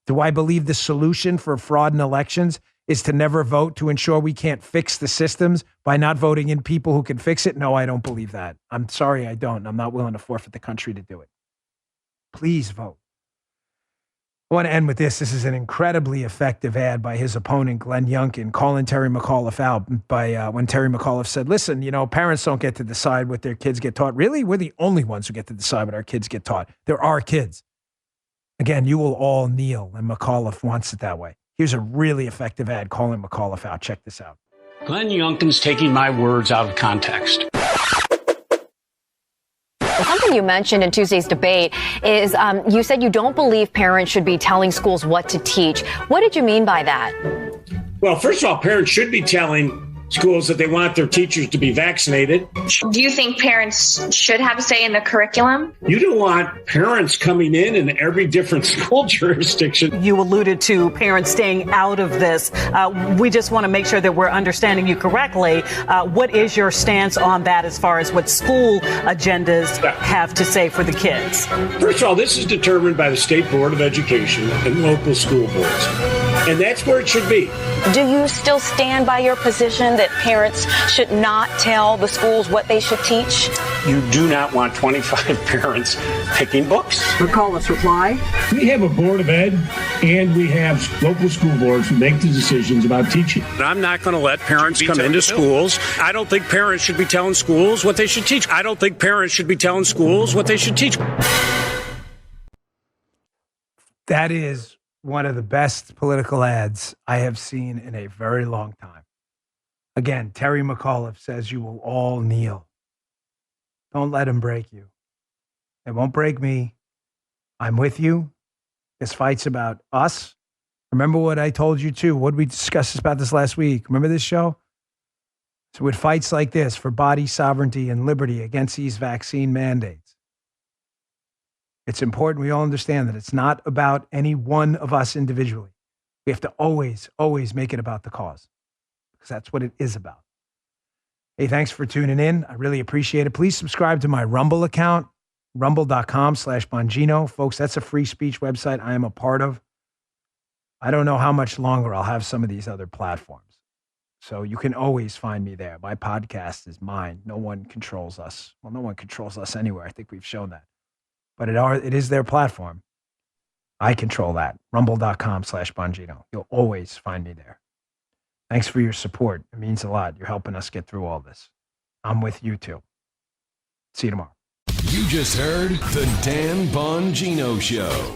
Do I believe the solution for fraud in elections is to never vote to ensure we can't fix the systems by not voting in people who can fix it? No, I don't believe that. I'm sorry, I don't. I'm not willing to forfeit the country to do it. Please vote. I want to end with this. This is an incredibly effective ad by his opponent, Glenn Youngkin, calling Terry McAuliffe out by when Terry McAuliffe said, listen, parents don't get to decide what their kids get taught. Really? We're the only ones who get to decide what our kids get taught. They're our kids. Again, you will all kneel, and McAuliffe wants it that way. Here's a really effective ad calling McAuliffe out. Check this out. Glenn Youngkin's taking my words out of context. Something you mentioned in Tuesday's debate is you said you don't believe parents should be telling schools what to teach. What did you mean by that? Well, first of all, parents should be telling schools that they want their teachers to be vaccinated. Do you think parents should have a say in the curriculum? You don't want parents coming in every different school jurisdiction. You alluded to parents staying out of this. We just want to make sure that we're understanding you correctly. What is your stance on that as far as what school agendas have to say for the kids? First of all, this is determined by the State Board of Education and local school boards. And that's where it should be. Do you still stand by your position that parents should not tell the schools what they should teach? You do not want 25 parents picking books. McAuliffe's reply. We have a board of ed and we have local school boards who make the decisions about teaching. I'm not going to let parents come into schools. I don't think parents should be telling schools what they should teach. I don't think parents should be telling schools what they should teach. That is one of the best political ads I have seen in a very long time. Again, Terry McAuliffe says you will all kneel. Don't let him break you. It won't break me. I'm with you. This fight's about us. Remember what I told you too? What did we discuss about this last week? Remember this show? So with fights like this for body sovereignty and liberty against these vaccine mandates, it's important we all understand that it's not about any one of us individually. We have to always, always make it about the cause because that's what it is about. Hey, thanks for tuning in. I really appreciate it. Please subscribe to my Rumble account, rumble.com/Bongino. Folks, that's a free speech website I am a part of. I don't know how much longer I'll have some of these other platforms. So you can always find me there. My podcast is mine. No one controls us. Well, no one controls us anywhere. I think we've shown that. But it is their platform. I control that. Rumble.com/Bongino. You'll always find me there. Thanks for your support. It means a lot. You're helping us get through all this. I'm with you too. See you tomorrow. You just heard The Dan Bongino Show.